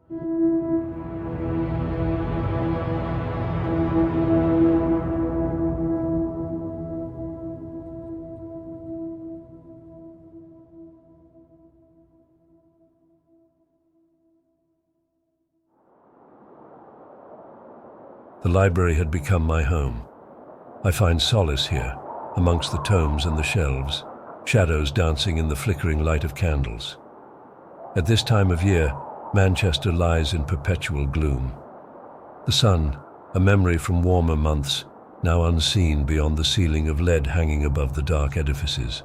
The library had become my home. I find solace here, amongst the tomes and the shelves, shadows dancing in the flickering light of candles. At this time of year, Manchester lies in perpetual gloom. The sun, a memory from warmer months, now unseen beyond the ceiling of lead hanging above the dark edifices.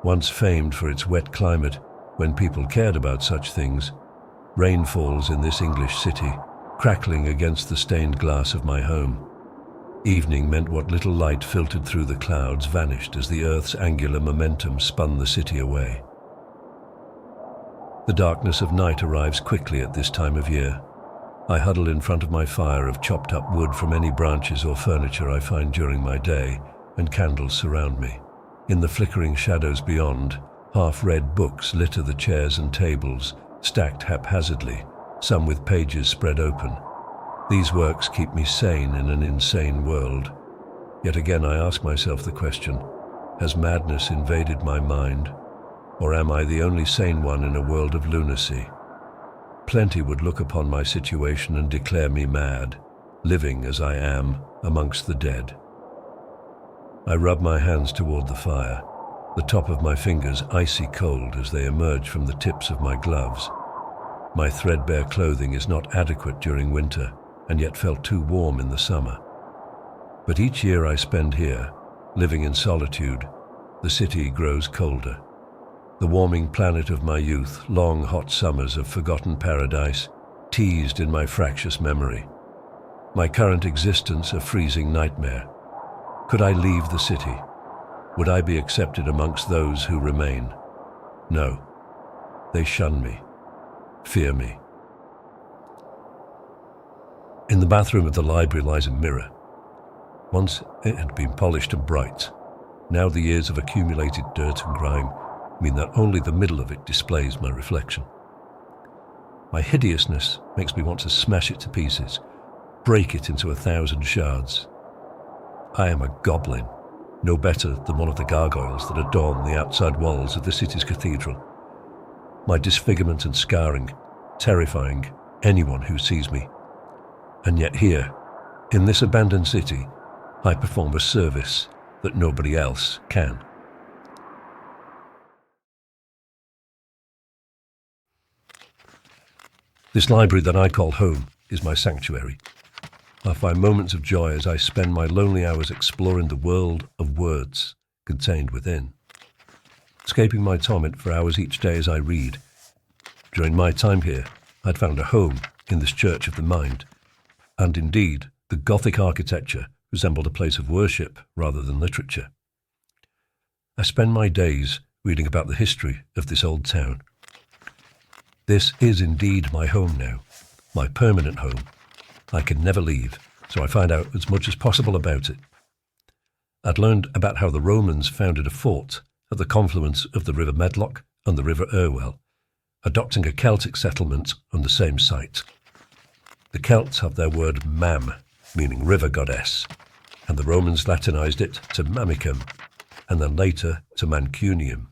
Once famed for its wet climate, when people cared about such things, rain falls in this English city, crackling against the stained glass of my home. Evening meant what little light filtered through the clouds vanished as the earth's angular momentum spun the city away. The darkness of night arrives quickly at this time of year. I huddle in front of my fire of chopped up wood from any branches or furniture I find during my day, and candles surround me. In the flickering shadows beyond, half-read books litter the chairs and tables, stacked haphazardly, some with pages spread open. These works keep me sane in an insane world. Yet again I ask myself the question, has madness invaded my mind? Or am I the only sane one in a world of lunacy? Plenty would look upon my situation and declare me mad, living as I am amongst the dead. I rub my hands toward the fire, the top of my fingers icy cold as they emerge from the tips of my gloves. My threadbare clothing is not adequate during winter, and yet felt too warm in the summer. But each year I spend here, living in solitude, the city grows colder. The warming planet of my youth, long hot summers of forgotten paradise, teased in my fractious memory. My current existence a freezing nightmare. Could I leave the city? Would I be accepted amongst those who remain? No. They shun me. Fear me. In the bathroom of the library lies a mirror. Once it had been polished and bright. Now the years of accumulated dirt and grime mean that only the middle of it displays my reflection. My hideousness makes me want to smash it to pieces, break it into 1,000 shards. I am a goblin, no better than one of the gargoyles that adorn the outside walls of the city's cathedral. My disfigurement and scarring, terrifying anyone who sees me. And yet here, in this abandoned city, I perform a service that nobody else can. This library that I call home is my sanctuary. I find moments of joy as I spend my lonely hours exploring the world of words contained within. Escaping my torment for hours each day as I read. During my time here, I'd found a home in this church of the mind, and indeed, the Gothic architecture resembled a place of worship rather than literature. I spend my days reading about the history of this old town. This is indeed my home now, my permanent home. I can never leave, so I find out as much as possible about it. I'd learned about how the Romans founded a fort at the confluence of the River Medlock and the River Irwell, adopting a Celtic settlement on the same site. The Celts have their word mam, meaning river goddess, and the Romans Latinized it to Mamicum, and then later to Mancunium.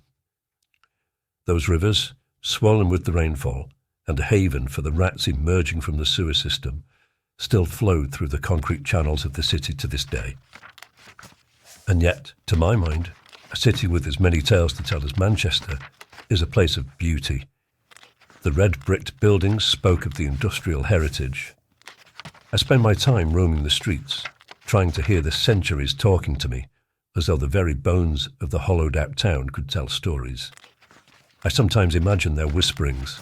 Those rivers, swollen with the rainfall, and a haven for the rats emerging from the sewer system, still flowed through the concrete channels of the city to this day. And yet, to my mind, a city with as many tales to tell as Manchester is a place of beauty. The red-bricked buildings spoke of the industrial heritage. I spend my time roaming the streets, trying to hear the centuries talking to me, as though the very bones of the hollowed-out town could tell stories. I sometimes imagine their whisperings,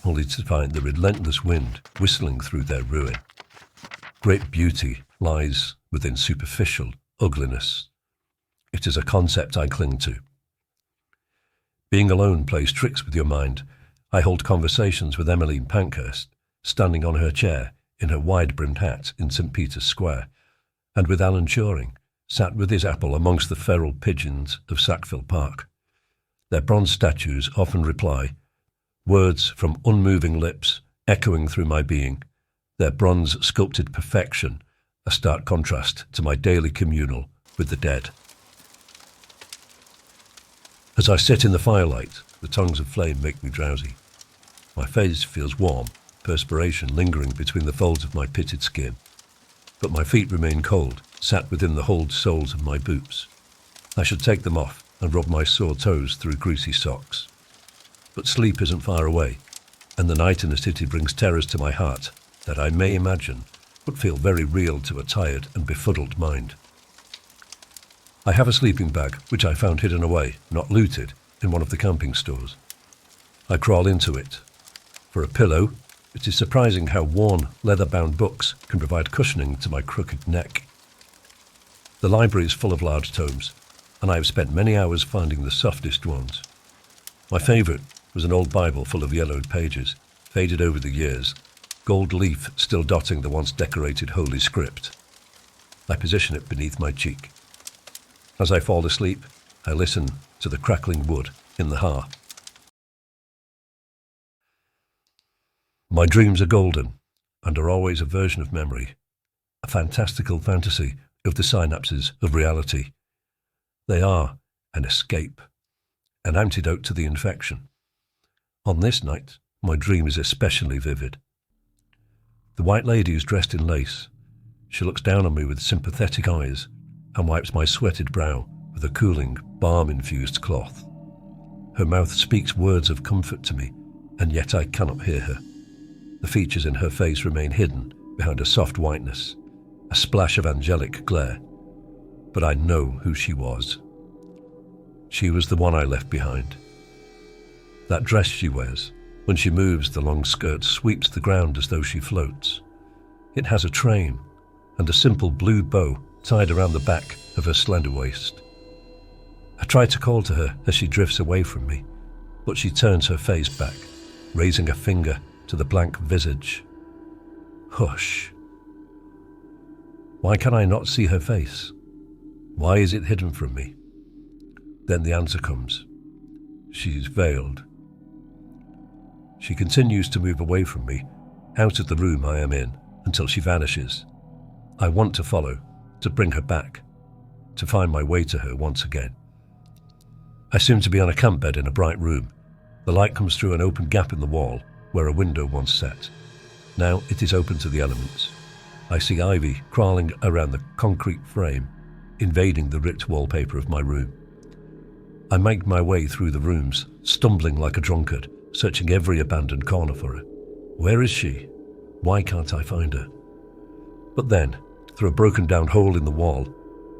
only to find the relentless wind whistling through their ruin. Great beauty lies within superficial ugliness. It is a concept I cling to. Being alone plays tricks with your mind. I hold conversations with Emmeline Pankhurst, standing on her chair in her wide-brimmed hat in St. Peter's Square, and with Alan Turing, sat with his apple amongst the feral pigeons of Sackville Park. Their bronze statues often reply, words from unmoving lips echoing through my being, their bronze-sculpted perfection, a stark contrast to my daily communal with the dead. As I sit in the firelight, the tongues of flame make me drowsy. My face feels warm, perspiration lingering between the folds of my pitted skin, but my feet remain cold, sat within the holed soles of my boots. I should take them off and rub my sore toes through greasy socks. But sleep isn't far away, and the night in the city brings terrors to my heart that I may imagine would feel very real to a tired and befuddled mind. I have a sleeping bag, which I found hidden away, not looted, in one of the camping stores. I crawl into it. For a pillow, it is surprising how worn, leather-bound books can provide cushioning to my crooked neck. The library is full of large tomes, and I have spent many hours finding the softest ones. My favourite was an old Bible full of yellowed pages, faded over the years, gold leaf still dotting the once decorated Holy Script. I position it beneath my cheek. As I fall asleep, I listen to the crackling wood in the hearth. My dreams are golden and are always a version of memory, a fantastical fantasy of the synapses of reality. They are an escape, an antidote to the infection. On this night, my dream is especially vivid. The White Lady is dressed in lace. She looks down on me with sympathetic eyes and wipes my sweated brow with a cooling, balm-infused cloth. Her mouth speaks words of comfort to me, and yet I cannot hear her. The features in her face remain hidden behind a soft whiteness, a splash of angelic glare. But I know who she was. She was the one I left behind. That dress she wears, when she moves, the long skirt sweeps the ground as though she floats. It has a train and a simple blue bow tied around the back of her slender waist. I try to call to her as she drifts away from me, but she turns her face back, raising a finger to the blank visage. Hush. Why can I not see her face? Why is it hidden from me? Then the answer comes. She's veiled. She continues to move away from me, out of the room I am in, until she vanishes. I want to follow, to bring her back, to find my way to her once again. I seem to be on a camp bed in a bright room. The light comes through an open gap in the wall where a window once sat. Now it is open to the elements. I see ivy crawling around the concrete frame, invading the ripped wallpaper of my room. I make my way through the rooms, stumbling like a drunkard, searching every abandoned corner for her. Where is she? Why can't I find her? But then, through a broken down hole in the wall,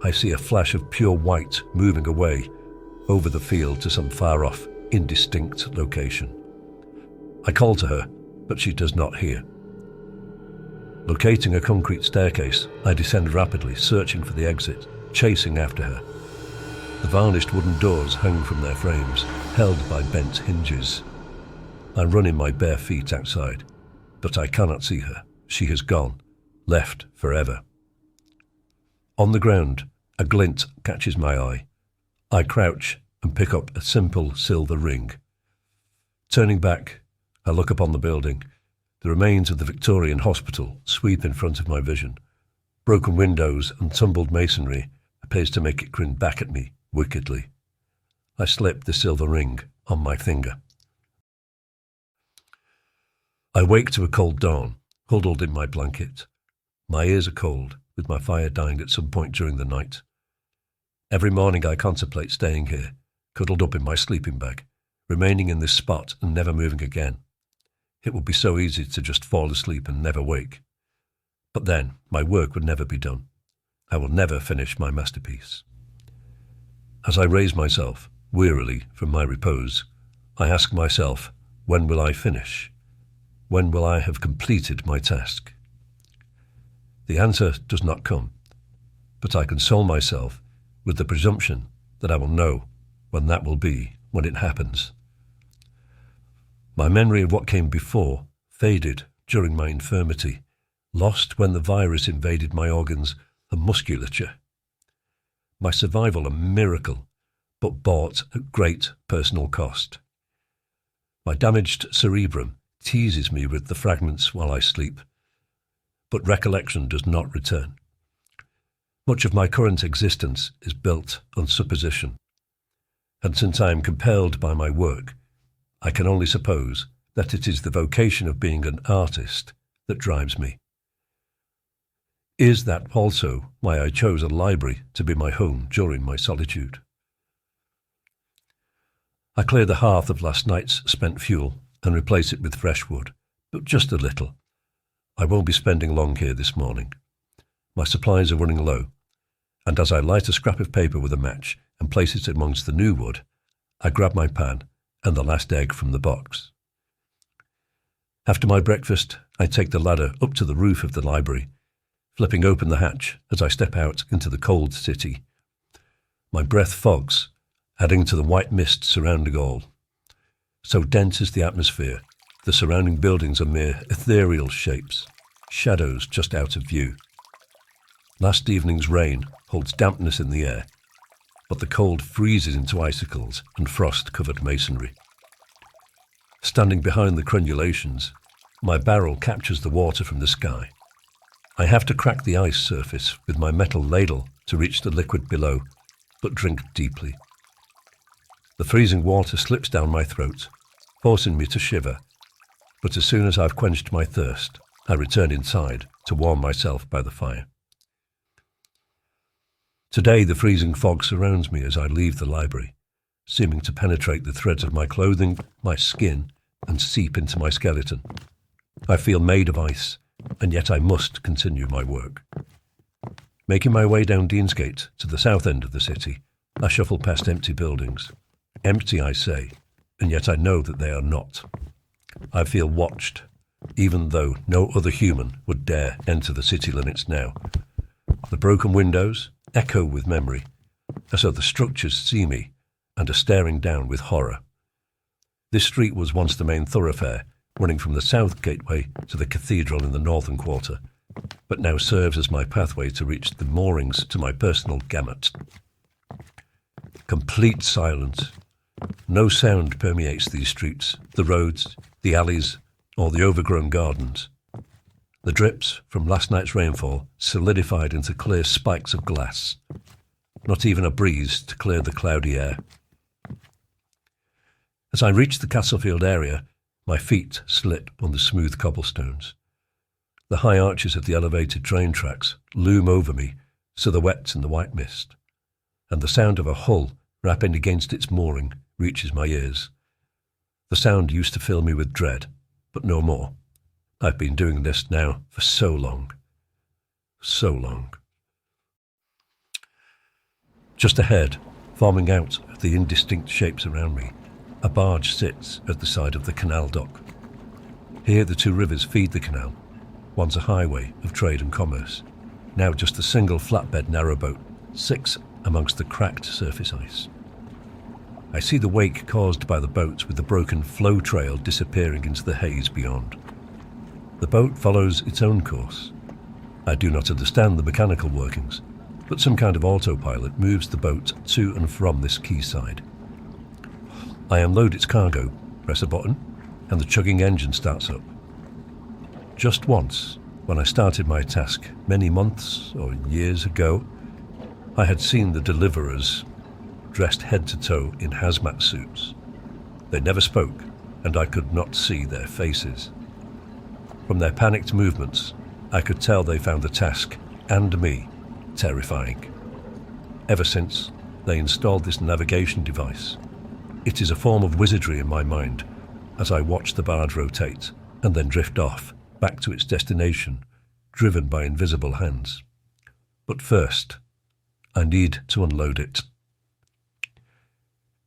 I see a flash of pure white moving away over the field to some far-off, indistinct location. I call to her, but she does not hear. Locating a concrete staircase, I descend rapidly, searching for the exit, chasing after her. The varnished wooden doors hang from their frames, held by bent hinges. I run in my bare feet outside, but I cannot see her. She has gone, left forever. On the ground, a glint catches my eye. I crouch and pick up a simple silver ring. Turning back, I look upon the building. The remains of the Victorian hospital sweep in front of my vision. Broken windows and tumbled masonry appears to make it grin back at me wickedly. I slip the silver ring on my finger. I wake to a cold dawn, huddled in my blanket. My ears are cold, with my fire dying at some point during the night. Every morning I contemplate staying here, cuddled up in my sleeping bag, remaining in this spot and never moving again. It would be so easy to just fall asleep and never wake. But then my work would never be done. I will never finish my masterpiece. As I raise myself, wearily, from my repose, I ask myself, when will I finish? When will I have completed my task? The answer does not come, but I console myself with the presumption that I will know when that will be, when it happens. My memory of what came before faded during my infirmity, lost when the virus invaded my organs and musculature. My survival a miracle, but bought at great personal cost. My damaged cerebrum teases me with the fragments while I sleep, but recollection does not return. Much of my current existence is built on supposition, and since I am compelled by my work, I can only suppose that it is the vocation of being an artist that drives me. Is that also why I chose a library to be my home during my solitude? I clear the hearth of last night's spent fuel and replace it with fresh wood, but just a little. I won't be spending long here this morning. My supplies are running low, and as I light a scrap of paper with a match and place it amongst the new wood, I grab my pan and the last egg from the box. After my breakfast, I take the ladder up to the roof of the library, flipping open the hatch as I step out into the cold city. My breath fogs, adding to the white mist surrounding all. So dense is the atmosphere, the surrounding buildings are mere ethereal shapes, shadows just out of view. Last evening's rain holds dampness in the air, but the cold freezes into icicles and frost-covered masonry. Standing behind the crenulations, my barrel captures the water from the sky. I have to crack the ice surface with my metal ladle to reach the liquid below, but drink deeply. The freezing water slips down my throat, forcing me to shiver, but as soon as I've quenched my thirst, I return inside to warm myself by the fire. Today the freezing fog surrounds me as I leave the library, seeming to penetrate the threads of my clothing, my skin, and seep into my skeleton. I feel made of ice, and yet I must continue my work. Making my way down Deansgate to the south end of the city, I shuffle past empty buildings. Empty, I say, and yet I know that they are not. I feel watched, even though no other human would dare enter the city limits now. The broken windows echo with memory, as though the structures see me and are staring down with horror. This street was once the main thoroughfare, running from the south gateway to the cathedral in the northern quarter, but now serves as my pathway to reach the moorings to my personal gamut. Complete silence. No sound permeates these streets, the roads, the alleys, or the overgrown gardens. The drips from last night's rainfall solidified into clear spikes of glass. Not even a breeze to clear the cloudy air. As I reach the Castlefield area, my feet slip on the smooth cobblestones. The high arches of the elevated train tracks loom over me, silhouettes in the white mist, and the sound of a hull rapping against its mooring reaches my ears. The sound used to fill me with dread, but no more. I've been doing this now for so long. So long. Just ahead, forming out of the indistinct shapes around me, a barge sits at the side of the canal dock. Here the two rivers feed the canal, once a highway of trade and commerce, now just a single flatbed narrowboat, 6 amongst the cracked surface ice. I see the wake caused by the boats with the broken flow trail disappearing into the haze beyond. The boat follows its own course. I do not understand the mechanical workings, but some kind of autopilot moves the boat to and from this quayside. I unload its cargo, press a button, and the chugging engine starts up. Just once, when I started my task many months or years ago, I had seen the deliverers dressed head to toe in hazmat suits. They never spoke, and I could not see their faces. From their panicked movements, I could tell they found the task, and me, terrifying. Ever since, they installed this navigation device. It is a form of wizardry in my mind, as I watch the barge rotate, and then drift off, back to its destination, driven by invisible hands. But first, I need to unload it.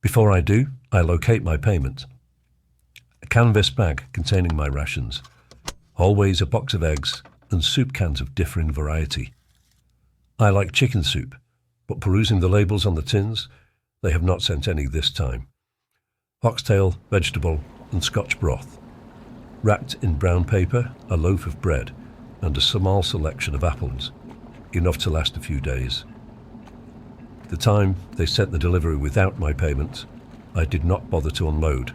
Before I do, I locate my payment. A canvas bag containing my rations, always a box of eggs and soup cans of differing variety. I like chicken soup, but perusing the labels on the tins, they have not sent any this time. Oxtail, vegetable, and Scotch broth. Wrapped in brown paper, a loaf of bread, and a small selection of apples, enough to last a few days. The time they sent the delivery without my payment, I did not bother to unload,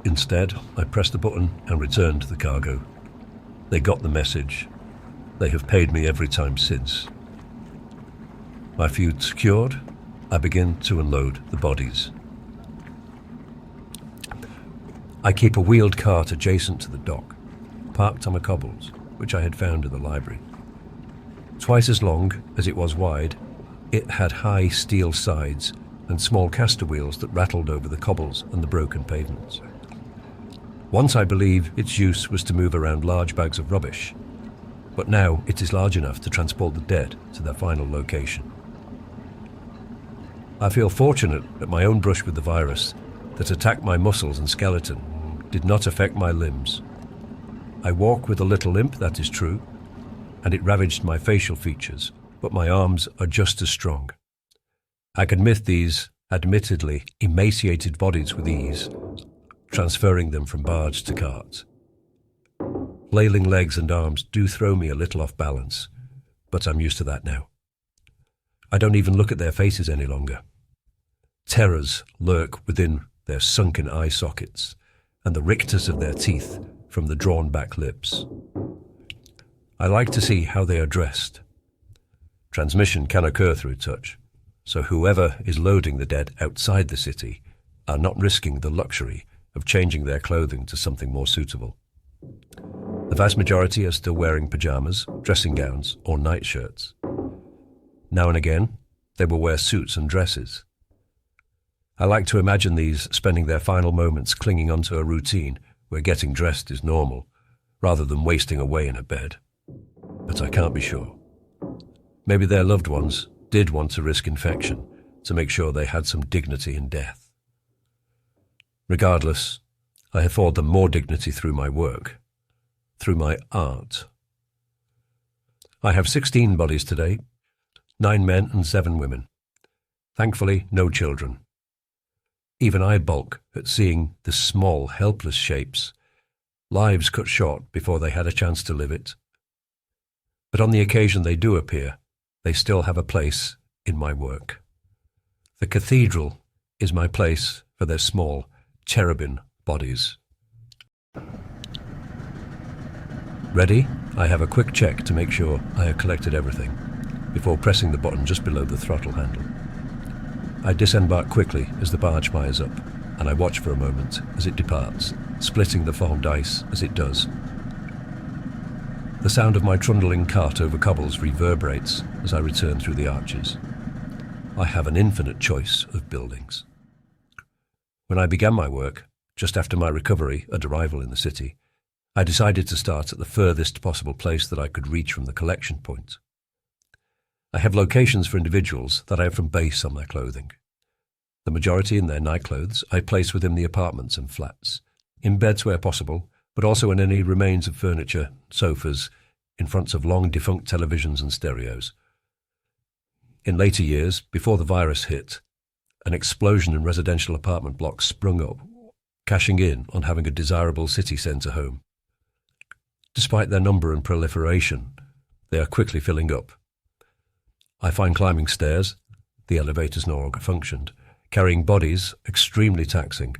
Instead, I pressed the button and returned to the cargo. They got the message. They have paid me every time since. My feud secured, I begin to unload the bodies. I keep a wheeled cart adjacent to the dock, parked on the cobbles, which I had found in the library. Twice as long as it was wide, it had high steel sides and small caster wheels that rattled over the cobbles and the broken pavements. Once I believe its use was to move around large bags of rubbish, but now it is large enough to transport the dead to their final location. I feel fortunate that my own brush with the virus that attacked my muscles and skeleton did not affect my limbs. I walk with a little limp, that is true, and it ravaged my facial features, but my arms are just as strong. I can lift these, admittedly, emaciated bodies with ease, transferring them from barge to cart. Flailing legs and arms do throw me a little off balance, but I'm used to that now. I don't even look at their faces any longer. Terrors lurk within their sunken eye sockets and the rictus of their teeth from the drawn-back lips. I like to see how they are dressed. Transmission can occur through touch, so whoever is loading the dead outside the city are not risking the luxury of changing their clothing to something more suitable. The vast majority are still wearing pajamas, dressing gowns, or nightshirts. Now and again, they will wear suits and dresses. I like to imagine these spending their final moments clinging onto a routine where getting dressed is normal, rather than wasting away in a bed. But I can't be sure. Maybe their loved ones did want to risk infection to make sure they had some dignity in death. Regardless, I afford them more dignity through my work, through my art. I have 16 bodies today, 9 men and 7 women. Thankfully, no children. Even I balk at seeing the small, helpless shapes, lives cut short before they had a chance to live it. But on the occasion they do appear, they still have a place in my work. The cathedral is my place for their small, cherubim bodies. Ready? I have a quick check to make sure I have collected everything, before pressing the button just below the throttle handle. I disembark quickly as the barge fires up, and I watch for a moment as it departs, splitting the foamed ice as it does. The sound of my trundling cart over cobbles reverberates as I return through the arches. I have an infinite choice of buildings. When I began my work, just after my recovery and arrival in the city, I decided to start at the furthest possible place that I could reach from the collection point. I have locations for individuals that I have from base on their clothing. The majority in their nightclothes I place within the apartments and flats, in beds where possible, but also in any remains of furniture, sofas, in front of long defunct televisions and stereos. In later years, before the virus hit, an explosion in residential apartment blocks sprung up, cashing in on having a desirable city centre home. Despite their number and proliferation, they are quickly filling up. I find climbing stairs, the elevators no longer functioned, carrying bodies extremely taxing,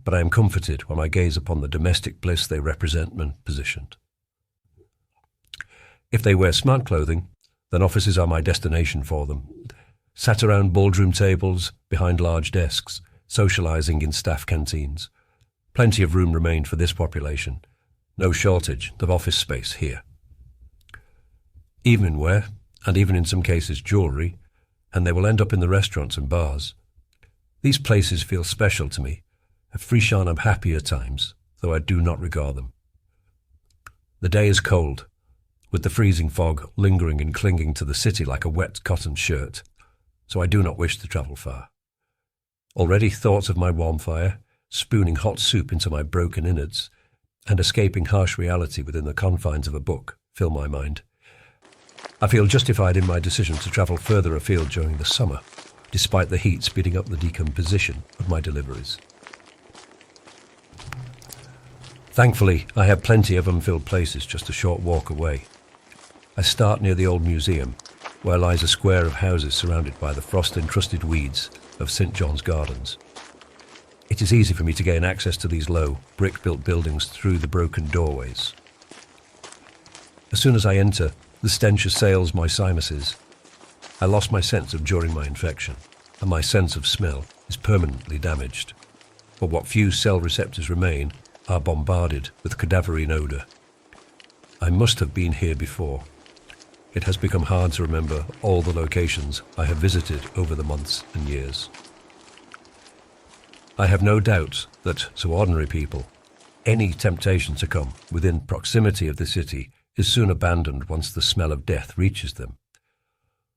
but I am comforted when I gaze upon the domestic bliss they represent when positioned. If they wear smart clothing, then offices are my destination for them, sat around boardroom tables, behind large desks, socialising in staff canteens. Plenty of room remained for this population, no shortage of office space here. Evening wear, and even in some cases jewellery, and they will end up in the restaurants and bars. These places feel special to me, a frisson of happier times, though I do not regard them. The day is cold, with the freezing fog lingering and clinging to the city like a wet cotton shirt, so I do not wish to travel far. Already thoughts of my warm fire, spooning hot soup into my broken innards, and escaping harsh reality within the confines of a book fill my mind. I feel justified in my decision to travel further afield during the summer, despite the heat speeding up the decomposition of my deliveries. Thankfully, I have plenty of unfilled places just a short walk away. I start near the old museum, where lies a square of houses surrounded by the frost-encrusted weeds of St. John's Gardens. It is easy for me to gain access to these low, brick-built buildings through the broken doorways. As soon as I enter, the stench assails my sinuses. I lost my sense of during my infection, and my sense of smell is permanently damaged. But what few cell receptors remain are bombarded with cadaverine odour. I must have been here before. It has become hard to remember all the locations I have visited over the months and years. I have no doubt that, to ordinary people, any temptation to come within proximity of the city is soon abandoned once the smell of death reaches them.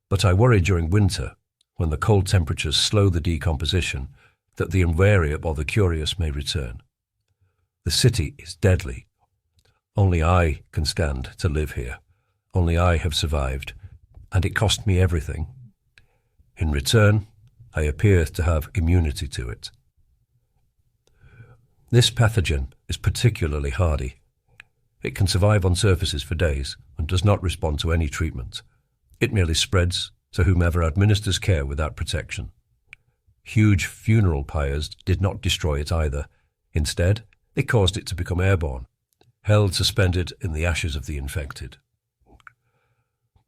But I worry during winter, when the cold temperatures slow the decomposition, that the unwary or the curious may return. The city is deadly. Only I can stand to live here. Only I have survived, and it cost me everything. In return, I appear to have immunity to it. This pathogen is particularly hardy. It can survive on surfaces for days and does not respond to any treatment. It merely spreads to whomever administers care without protection. Huge funeral pyres did not destroy it either. Instead, they caused it to become airborne, held suspended in the ashes of the infected.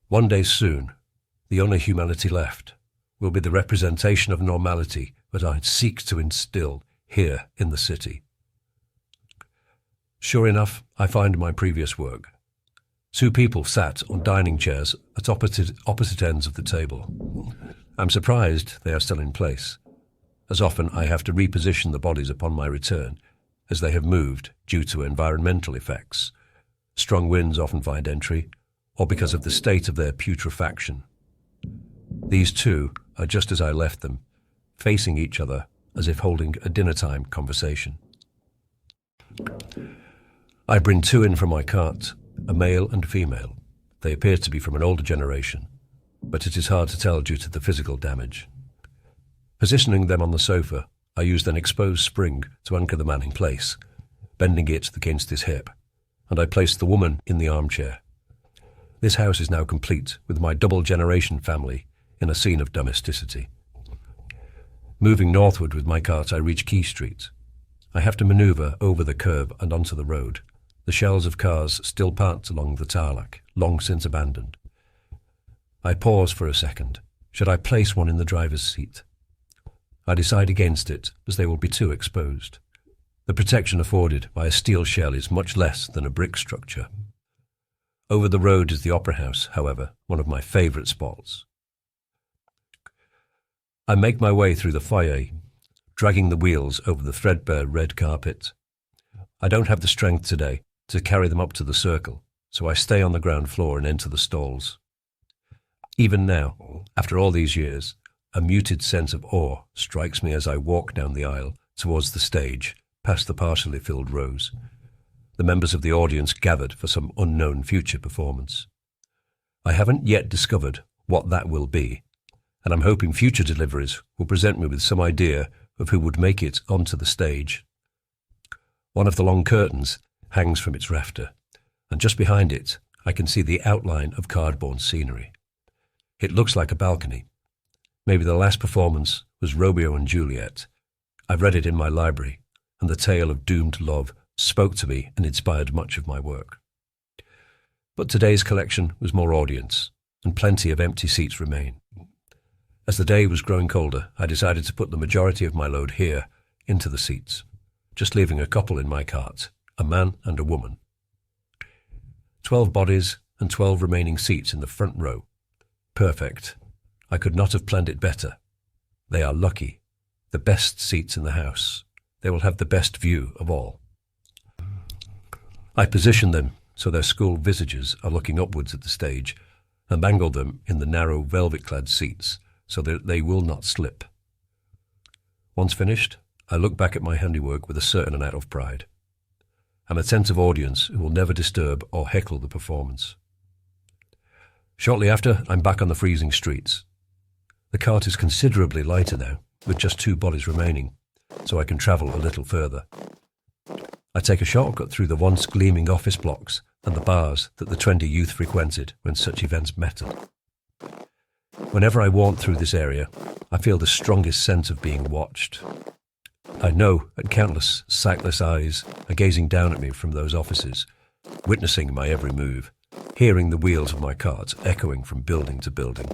One day soon, the only humanity left will be the representation of normality that I seek to instill here in the city. Sure enough, I find my previous work. Two people sat on dining chairs at opposite ends of the table. I'm surprised they are still in place. As often, I have to reposition the bodies upon my return, as they have moved due to environmental effects. Strong winds often find entry, or because of the state of their putrefaction. These two are just as I left them, facing each other as if holding a dinner-time conversation. I bring two in from my cart, a male and female. They appear to be from an older generation, but it is hard to tell due to the physical damage. Positioning them on the sofa, I used an exposed spring to anchor the man in place, bending it against his hip, and I placed the woman in the armchair. This house is now complete with my double-generation family in a scene of domesticity. Moving northward with my cart, I reach Key Street. I have to manoeuvre over the curb and onto the road, the shells of cars still parked along the tarmac, long since abandoned. I pause for a second. Should I place one in the driver's seat? I decide against it, as they will be too exposed. The protection afforded by a steel shell is much less than a brick structure. Over the road is the Opera House, however, one of my favourite spots. I make my way through the foyer, dragging the wheels over the threadbare red carpet. I don't have the strength today to carry them up to the circle, so I stay on the ground floor and enter the stalls. Even now, after all these years, a muted sense of awe strikes me as I walk down the aisle towards the stage, past the partially filled rows. The members of the audience gathered for some unknown future performance. I haven't yet discovered what that will be, and I'm hoping future deliveries will present me with some idea of who would make it onto the stage. One of the long curtains hangs from its rafter, and just behind it I can see the outline of cardboard scenery. It looks like a balcony. Maybe the last performance was Romeo and Juliet. I've read it in my library, and the tale of doomed love spoke to me and inspired much of my work. But today's collection was more audience, and plenty of empty seats remain. As the day was growing colder, I decided to put the majority of my load here into the seats, just leaving a couple in my cart, a man and a woman. 12 bodies and 12 remaining seats in the front row. Perfect. I could not have planned it better. They are lucky. The best seats in the house. They will have the best view of all. I position them so their school visages are looking upwards at the stage, and angle them in the narrow velvet-clad seats so that they will not slip. Once finished, I look back at my handiwork with a certain amount of pride. I'm a attentive audience who will never disturb or heckle the performance. Shortly after, I'm back on the freezing streets. The cart is considerably lighter now, with just 2 bodies remaining, so I can travel a little further. I take a shortcut through the once gleaming office blocks and the bars that the trendy youth frequented when such events mattered. Whenever I walk through this area, I feel the strongest sense of being watched. I know that countless sightless eyes are gazing down at me from those offices, witnessing my every move, hearing the wheels of my carts echoing from building to building.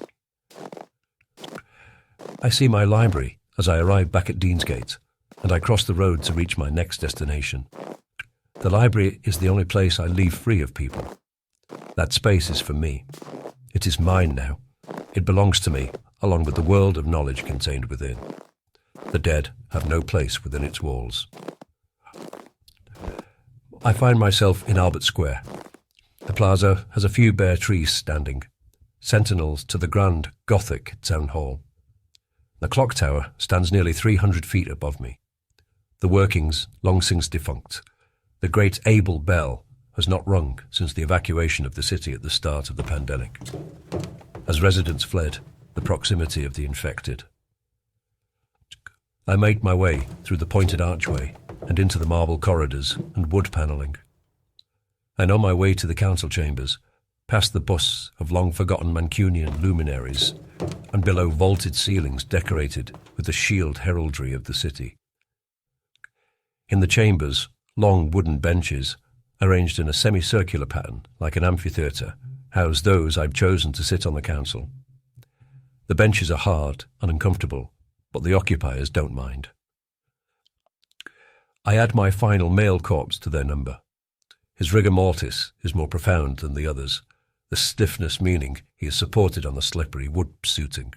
I see my library as I arrive back at Deansgate, and I cross the road to reach my next destination. The library is the only place I leave free of people. That space is for me. It is mine now. It belongs to me, along with the world of knowledge contained within. The dead have no place within its walls. I find myself in Albert Square. The plaza has a few bare trees standing, sentinels to the grand Gothic town hall. The clock tower stands nearly 300 feet above me. The workings, long since defunct, the great Abel bell has not rung since the evacuation of the city at the start of the pandemic. As residents fled the proximity of the infected. I make my way through the pointed archway and into the marble corridors and wood panelling. I know my way to the council chambers, past the bus of long-forgotten Mancunian luminaries, and below vaulted ceilings decorated with the shield heraldry of the city. In the chambers, long wooden benches, arranged in a semicircular pattern like an amphitheatre, house those I've chosen to sit on the council. The benches are hard and uncomfortable, but the occupiers don't mind. I add my final male corpse to their number. His rigor mortis is more profound than the others, the stiffness meaning he is supported on the slippery wood suiting.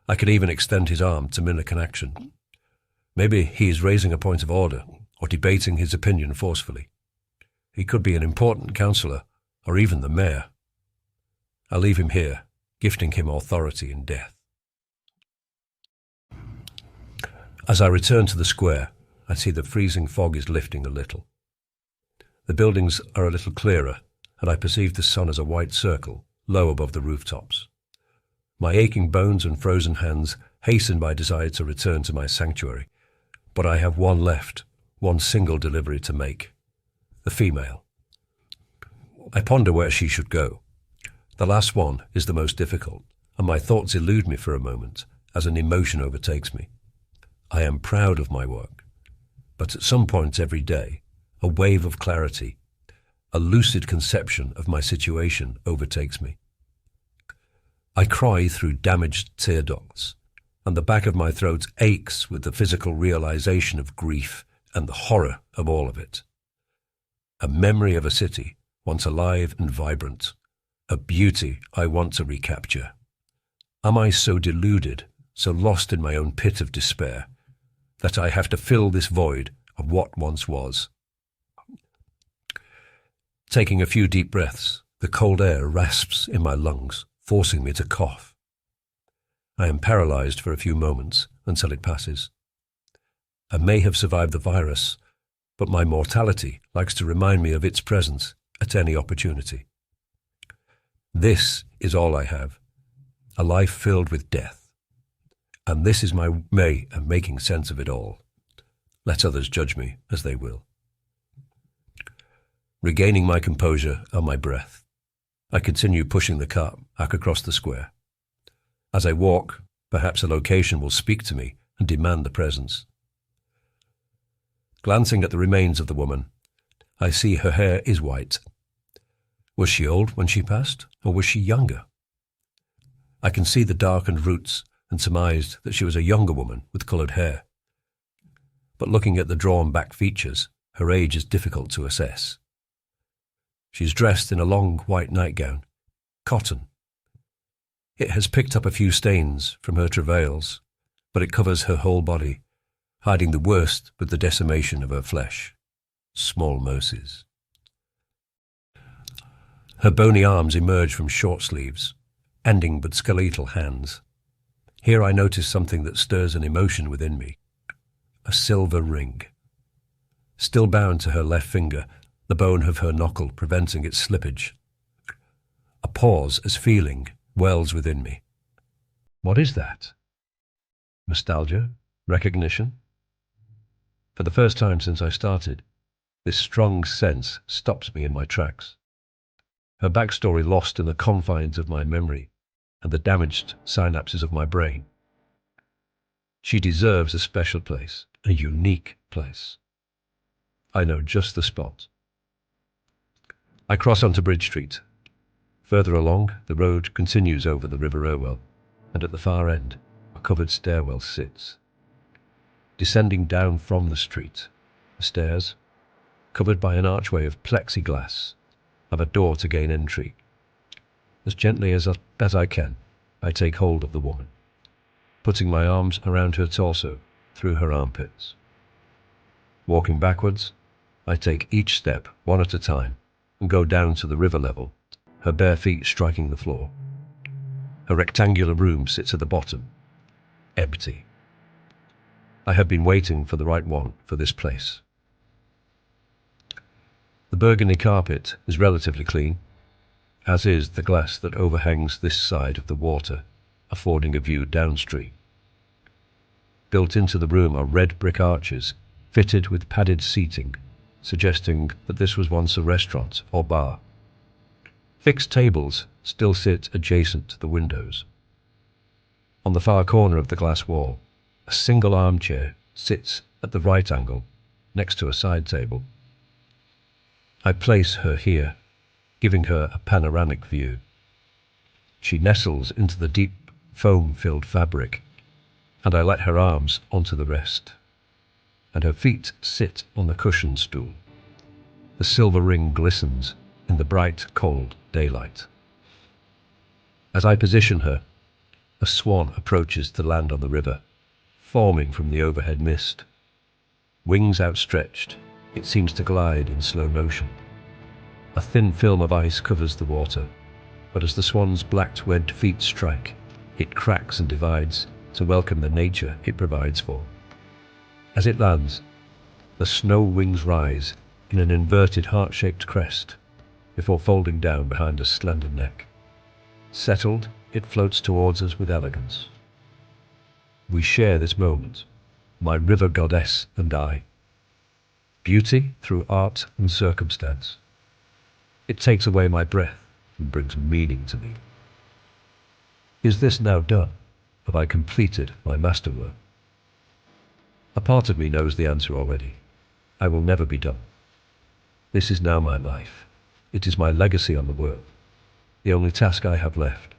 I can even extend his arm to mimic an action. Maybe he is raising a point of order or debating his opinion forcefully. He could be an important councillor or even the mayor. I leave him here, gifting him authority in death. As I return to the square, I see the freezing fog is lifting a little. The buildings are a little clearer, and I perceive the sun as a white circle low above the rooftops. My aching bones and frozen hands hasten my desire to return to my sanctuary, but I have one left, one single delivery to make. The female. I ponder where she should go. The last one is the most difficult, and my thoughts elude me for a moment as an emotion overtakes me. I am proud of my work, but at some point every day, a wave of clarity, a lucid conception of my situation overtakes me. I cry through damaged tear ducts, and the back of my throat aches with the physical realization of grief and the horror of all of it. A memory of a city once alive and vibrant, a beauty I want to recapture. Am I so deluded, so lost in my own pit of despair, that I have to fill this void of what once was? Taking a few deep breaths, the cold air rasps in my lungs, forcing me to cough. I am paralyzed for a few moments until it passes. I may have survived the virus, but my mortality likes to remind me of its presence at any opportunity. This is all I have, a life filled with death. And this is my way of making sense of it all. Let others judge me as they will. Regaining my composure and my breath, I continue pushing the cart back across the square. As I walk, perhaps a location will speak to me and demand the presence. Glancing at the remains of the woman, I see her hair is white. Was she old when she passed, or was she younger? I can see the darkened roots and surmised that she was a younger woman with coloured hair. But looking at the drawn-back features, her age is difficult to assess. She is dressed in a long white nightgown, cotton. It has picked up a few stains from her travails, but it covers her whole body, hiding the worst with the decimation of her flesh. Small mercies. Her bony arms emerge from short sleeves, ending but skeletal hands. Here I notice something that stirs an emotion within me. A silver ring. Still bound to her left finger, the bone of her knuckle preventing its slippage. A pause as feeling wells within me. What is that? Nostalgia? Recognition? For the first time since I started, this strong sense stops me in my tracks. Her backstory lost in the confines of my memory and the damaged synapses of my brain. She deserves a special place, a unique place. I know just the spot. I cross onto Bridge Street. Further along, the road continues over the River Irwell, and at the far end, a covered stairwell sits. Descending down from the street, the stairs, covered by an archway of plexiglass, have a door to gain entry. As gently as I can, I take hold of the woman, putting my arms around her torso through her armpits. Walking backwards, I take each step one at a time and go down to the river level, her bare feet striking the floor. Her rectangular room sits at the bottom, empty. I have been waiting for the right one for this place. The burgundy carpet is relatively clean, as is the glass that overhangs this side of the water, affording a view downstream. Built into the room are red brick arches, fitted with padded seating, suggesting that this was once a restaurant or bar. Fixed tables still sit adjacent to the windows. On the far corner of the glass wall, a single armchair sits at the right angle, next to a side table. I place her here, giving her a panoramic view. She nestles into the deep, foam-filled fabric, and I let her arms onto the rest, and her feet sit on the cushioned stool. The silver ring glistens in the bright, cold daylight. As I position her, a swan approaches to land on the river, forming from the overhead mist. Wings outstretched, it seems to glide in slow motion. A thin film of ice covers the water, but as the swan's black webbed feet strike, it cracks and divides to welcome the nature it provides for. As it lands, the snow wings rise in an inverted heart-shaped crest before folding down behind a slender neck. Settled, it floats towards us with elegance. We share this moment, my river goddess and I. Beauty through art and circumstance. It takes away my breath and brings meaning to me. Is this now done? Have I completed my masterwork? A part of me knows the answer already. I will never be done. This is now my life. It is my legacy on the world, the only task I have left.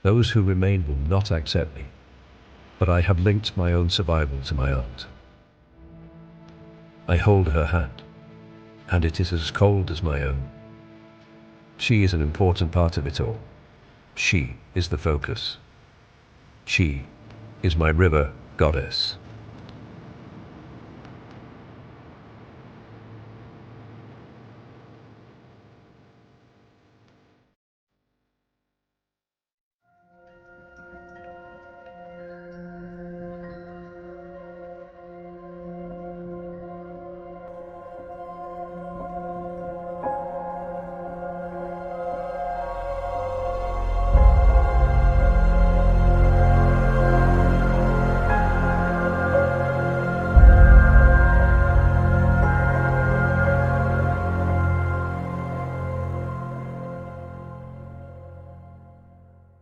Those who remain will not accept me, but I have linked my own survival to my art. I hold her hand, and it is as cold as my own. She is an important part of it all. She is the focus. She is my river goddess.